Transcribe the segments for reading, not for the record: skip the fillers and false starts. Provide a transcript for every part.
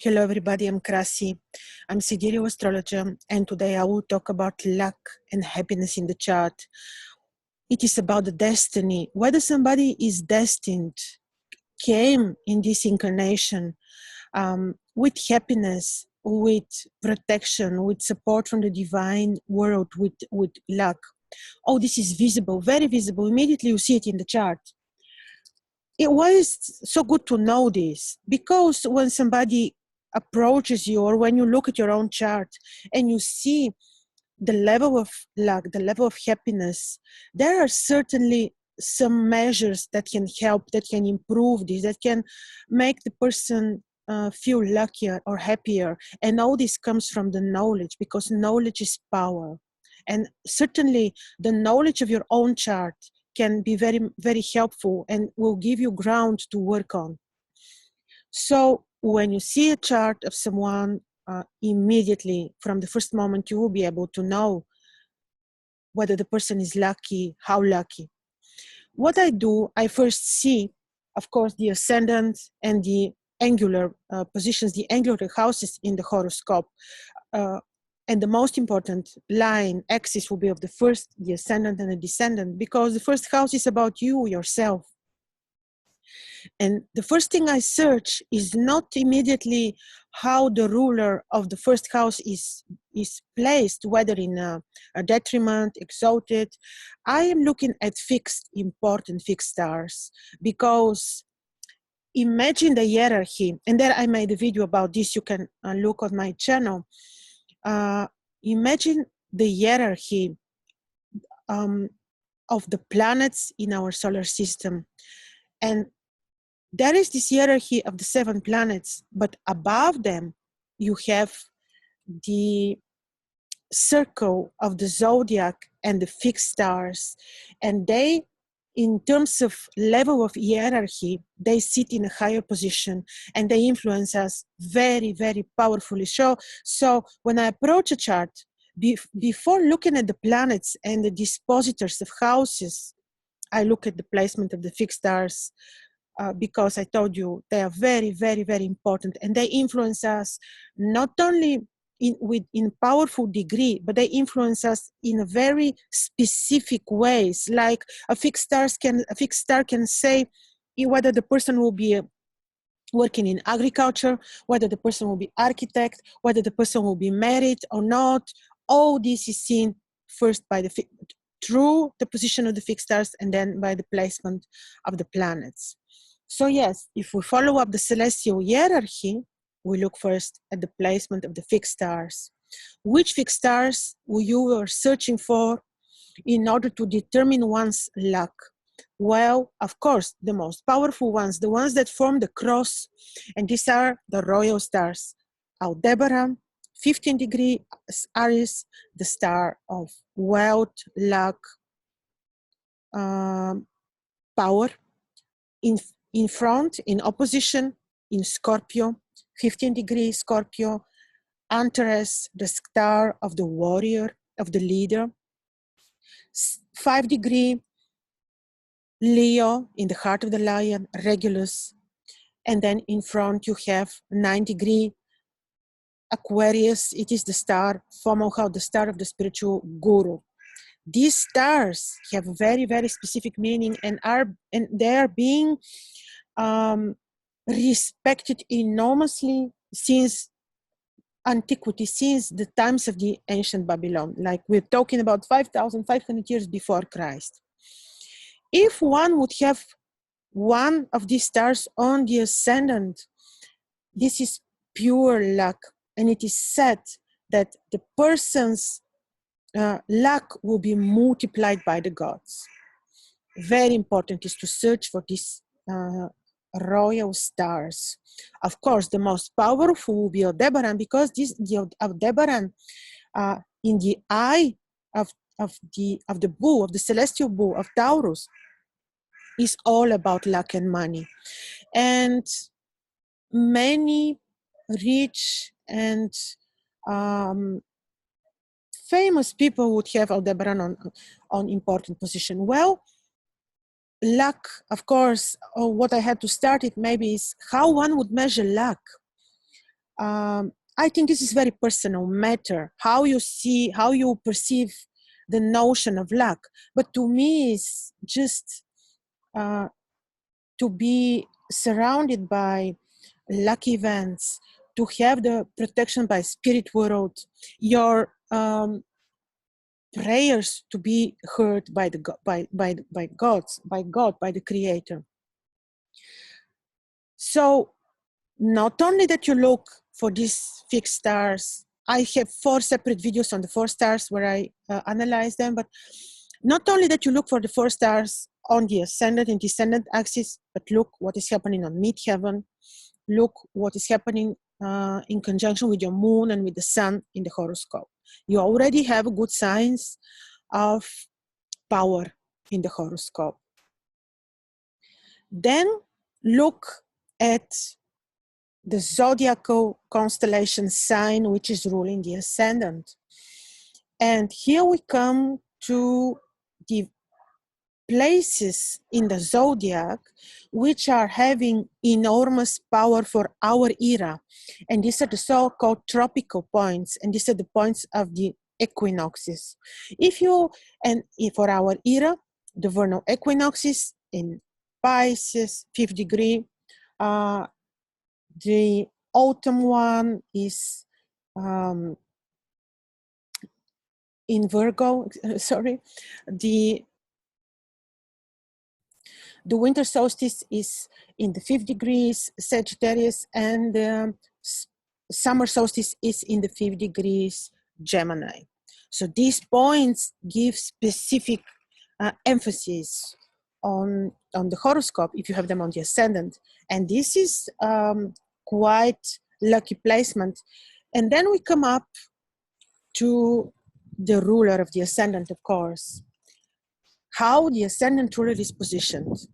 Hello everybody, I'm Krasi. I'm sidereal astrologer, and today I will talk about luck and happiness in the chart. It is about the destiny, whether somebody is destined, came in this incarnation with happiness, with protection, with support from the divine world, with luck. Oh, this is visible, very visible. Immediately you see it in the chart. Why is it so good to know this? Because when somebody approaches you, or when you look at your own chart and you see the level of luck, the level of happiness, there are certainly some measures that can help, that can improve this, that can make the person feel luckier or happier. And all this comes from the knowledge, because knowledge is power. And certainly the knowledge of your own chart can be very, very helpful and will give you ground to work on. So when you see a chart of someone, immediately from the first moment, you will be able to know whether the person is lucky, how lucky. What I do, I first see, of course, the ascendant and the angular positions, the angular houses in the horoscope. And the most important line, axis, will be of the first, the ascendant and the descendant, because the first house is about you, yourself. And the first thing I search is not immediately how the ruler of the first house is placed, whether in a detriment, exalted. I am looking at fixed, important fixed stars, because imagine the hierarchy. And there I made a video about this. You can look on my channel. Imagine the hierarchy of the planets in our solar system. And there is this hierarchy of the 7 planets, but above them, you have the circle of the zodiac and the fixed stars. And they, in terms of level of hierarchy, they sit in a higher position and they influence us very, very powerfully. So when I approach a chart, before looking at the planets and the dispositors of houses, I look at the placement of the fixed stars, because I told you they are very, very, very important, and they influence us not only in powerful degree, but they influence us in a very specific ways. Like a fixed star can say whether the person will be working in agriculture, whether the person will be architect, whether the person will be married or not. All this is seen first by through the position of the fixed stars, and then by the placement of the planets. So yes, if we follow up the celestial hierarchy, we look first at the placement of the fixed stars. Which fixed stars you are searching for in order to determine one's luck? Well, of course, the most powerful ones, the ones that form the cross, and these are the royal stars. Aldebaran, 15 degree Aries, the star of wealth, luck, power. In front, in opposition, in Scorpio, 15 degree Scorpio, Antares, the star of the warrior, of the leader. 5 degree Leo, in the heart of the lion, Regulus. And then in front you have 9 degree Aquarius. It is the star, Fomalhaut, the star of the spiritual guru. These stars have a very, very specific meaning, and they are being respected enormously since antiquity, since the times of the ancient Babylon. Like we're talking about 5,500 years before Christ. If one would have one of these stars on the ascendant, this is pure luck, and it is said that the person's luck will be multiplied by the gods. Very important is to search for these royal stars. Of course, the most powerful will be Aldebaran, because the Aldebaran, in the eye of the bull, of the celestial bull of Taurus, is all about luck and money. And many rich and famous people would have Aldebaran on important position. Well, luck, of course, or what I had to start it maybe is how one would measure luck. I think this is very personal matter, how you see, how you perceive the notion of luck. But to me, it's just to be surrounded by lucky events, to have the protection by spirit world, your prayers to be heard by the by God, by the Creator. So not only that you look for these fixed stars, I have 4 separate videos on the 4 stars where I analyze them, but not only that you look for the 4 stars on the ascendant and descendant axis, but look what is happening on midheaven, look what is happening in conjunction with your moon and with the sun in the horoscope. You already have a good signs of power in the horoscope. Then look at the zodiacal constellation sign which is ruling the ascendant. And here we come to the places in the zodiac which are having enormous power for our era. And these are the so-called tropical points, and these are the points of the equinoxes. For our era, the vernal equinoxes in Pisces, 5th degree, the autumn one is in Virgo, sorry. The winter solstice is in the 5th degrees Sagittarius, and the summer solstice is in the 5th degrees Gemini. So these points give specific emphasis on the horoscope if you have them on the ascendant. And this is quite lucky placement. And then we come up to the ruler of the ascendant, of course. How the ascendant ruler is positioned.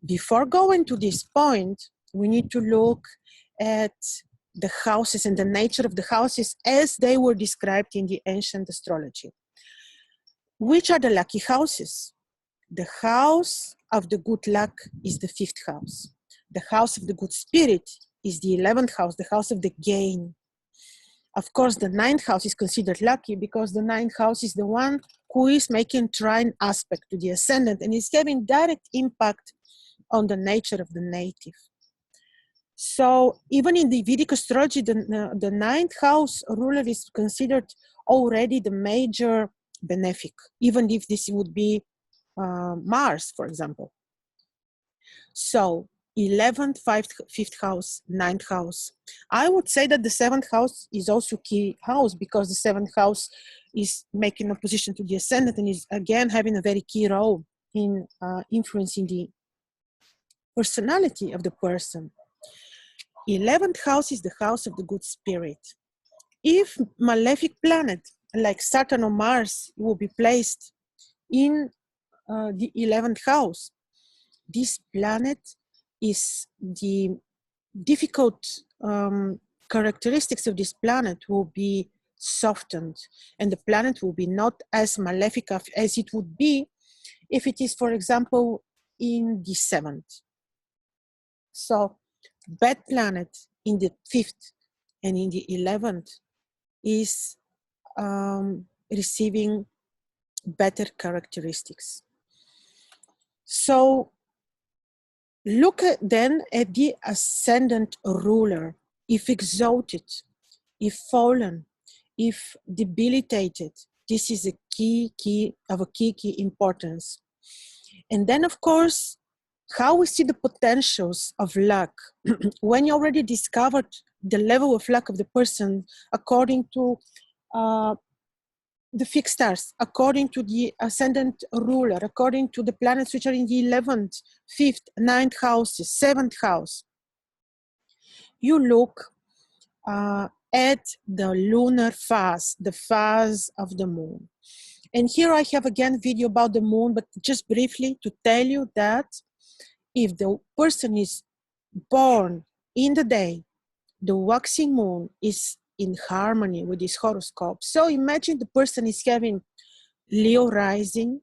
Before going to this point, we need to look at the houses and the nature of the houses as they were described in the ancient astrology. Which are the lucky houses? The house of the good luck is the 5th house. The house of the good spirit is the 11th house, the house of the gain. Of course, the 9th house is considered lucky because the 9th house is the one who is making trine aspect to the ascendant and is having direct impact on the nature of the native. So even in the Vedic astrology, the 9th house ruler is considered already the major benefic, even if this would be Mars, for example. So 11th, 5th house, 9th house. I would say that the 7th house is also key house because the 7th house is making opposition to the ascendant and is again having a very key role in influencing the personality of the person. 11th house is the house of the good spirit. If malefic planet like Saturn or Mars will be placed in the 11th house, this planet is the difficult characteristics of this planet will be softened, and the planet will be not as malefic as it would be if it is, for example, in the 7th. So bad planet in the 5th and in the 11th is receiving better characteristics. So look then at the ascendant ruler. If exalted, if fallen, if debilitated, this is a key importance. And then, of course, how we see the potentials of luck. When you already discovered the level of luck of the person according to the fixed stars, according to the ascendant ruler, according to the planets which are in the 11th, 5th, 9th houses, 7th house, you look at the lunar phase, the phase of the moon. And here I have again video about the moon, but just briefly to tell you that if the person is born in the day, the waxing moon is in harmony with his horoscope. So imagine the person is having Leo rising,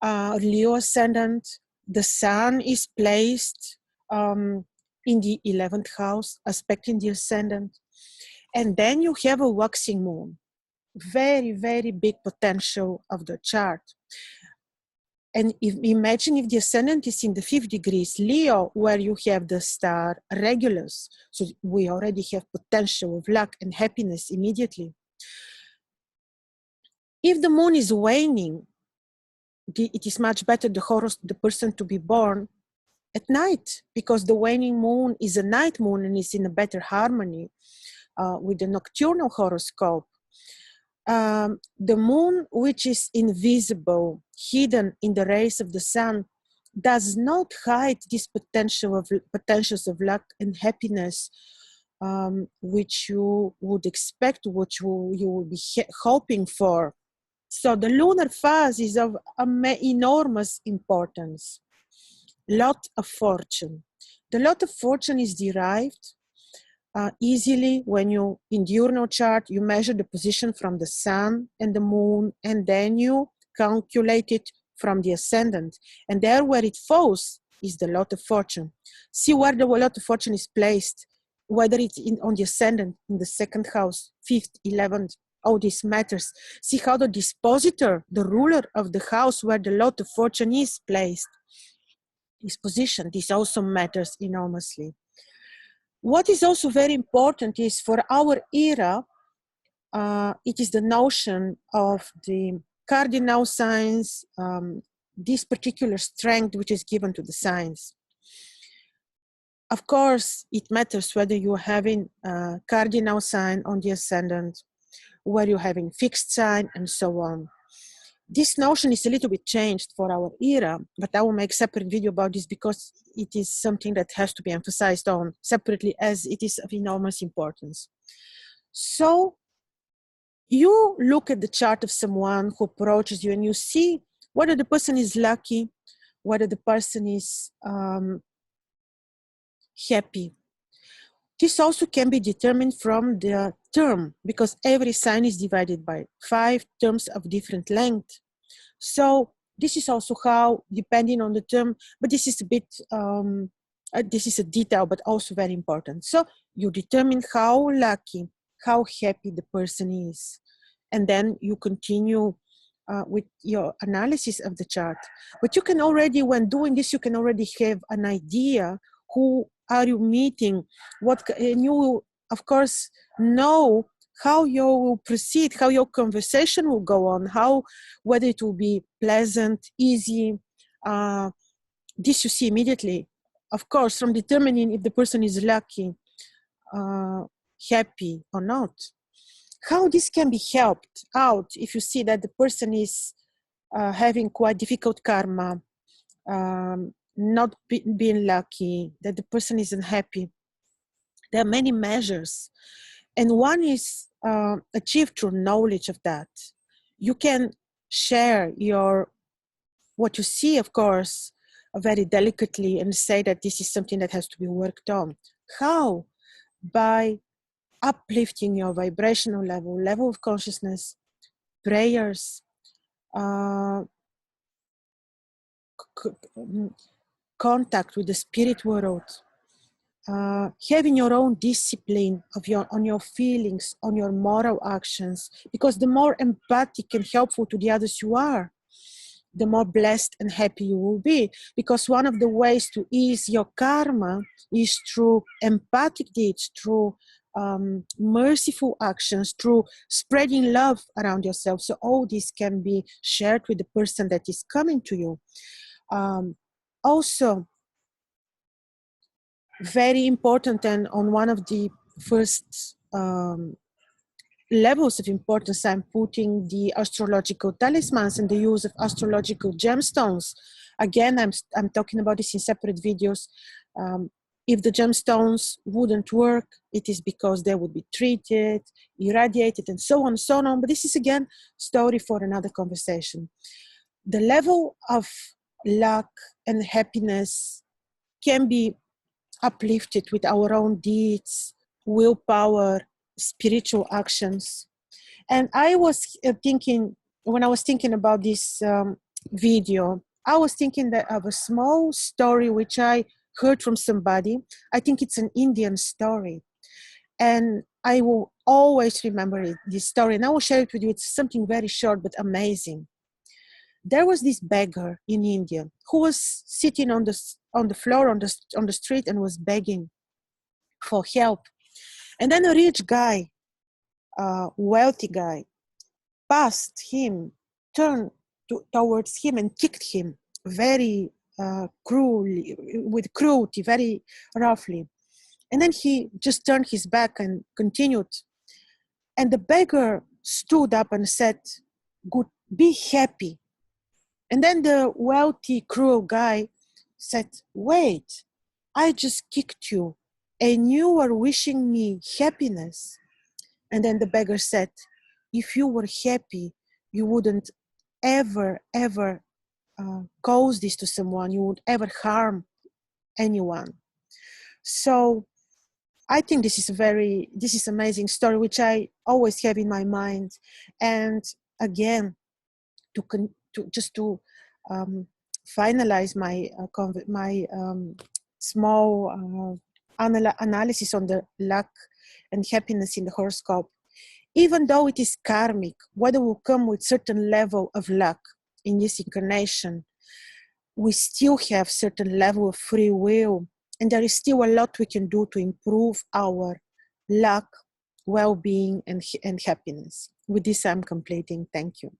Leo ascendant, the sun is placed in the 11th house, aspecting the ascendant. And then you have a waxing moon. Very, very big potential of the chart. And imagine if the ascendant is in the 5th degrees Leo, where you have the star Regulus. So we already have potential of luck and happiness immediately. If the moon is waning, it is much better the person to be born at night, because the waning moon is a night moon and is in a better harmony with the nocturnal horoscope. The moon, which is invisible, hidden in the rays of the sun, does not hide this potentials of luck and happiness, which you would expect, which you would be hoping for. So the lunar phase is of enormous importance. Lot of fortune. The lot of fortune is derived easily when you, in diurnal chart, you measure the position from the sun and the moon, and then you calculate it from the ascendant. And there where it falls is the lot of fortune. See where the lot of fortune is placed, whether it's on the ascendant, in the 2nd house, 5th, 11th, all this matters. See how the dispositor, the ruler of the house where the lot of fortune is placed, is positioned. This also matters enormously. What is also very important is for our era, it is the notion of the cardinal signs, this particular strength which is given to the signs. Of course, it matters whether you're having a cardinal sign on the ascendant, whether you're having fixed sign, and so on. This notion is a little bit changed for our era, but I will make a separate video about this because it is something that has to be emphasized on separately, as it is of enormous importance. So you look at the chart of someone who approaches you and you see whether the person is lucky, whether the person is happy. This also can be determined from the term, because every sign is divided by 5 terms of different length. So this is also how, depending on the term, but this is a bit, this is a detail, but also very important. So you determine how lucky, how happy the person is. And then you continue with your analysis of the chart. But you can already, when doing this, you can already have an idea who are you meeting, and you will, of course, know how you will proceed, how your conversation will go on, whether it will be pleasant, easy. This you see immediately, of course, from determining if the person is lucky, happy or not. How this can be helped out if you see that the person is having quite difficult karma, not being lucky, that the person is unhappy. There are many measures, and one is achieved through knowledge of that. You can share what you see, of course, very delicately, and say that this is something that has to be worked on. How? By uplifting your vibrational level of consciousness, prayers, contact with the spirit world, having your own discipline on your feelings, on your moral actions, because the more empathic and helpful to the others you are, the more blessed and happy you will be. Because one of the ways to ease your karma is through empathic deeds, through merciful actions, through spreading love around yourself. So all this can be shared with the person that is coming to you. Also, very important, and on one of the first levels of importance, I'm putting the astrological talismans and the use of astrological gemstones. Again, I'm talking about this in separate videos. If the gemstones wouldn't work, it is because they would be treated, irradiated, and so on and so on. But this is, again, story for another conversation. The level of luck and happiness can be uplifted with our own deeds, willpower, spiritual actions. And I was thinking, when I was thinking about this video, I was thinking of a small story which I heard from somebody. I think it's an Indian story. And I will always remember this story. And I will share it with you. It's something very short but amazing. There was this beggar in India who was sitting on the floor on the street and was begging for help. And then a rich guy, wealthy guy, passed him, turned towards him and kicked him very cruelly, with cruelty, very roughly. And then he just turned his back and continued. And the beggar stood up and said, "Good, be happy." And then the wealthy, cruel guy said, "Wait, I just kicked you and you were wishing me happiness." And then the beggar said, "If you were happy, you wouldn't ever cause this to someone. You would ever harm anyone." So I think this is amazing story, which I always have in my mind. And again, to finalize my small analysis on the luck and happiness in the horoscope. Even though it is karmic, whether we come with certain level of luck in this incarnation, we still have certain level of free will, and there is still a lot we can do to improve our luck, well-being, and happiness. With this, I'm completing. Thank you.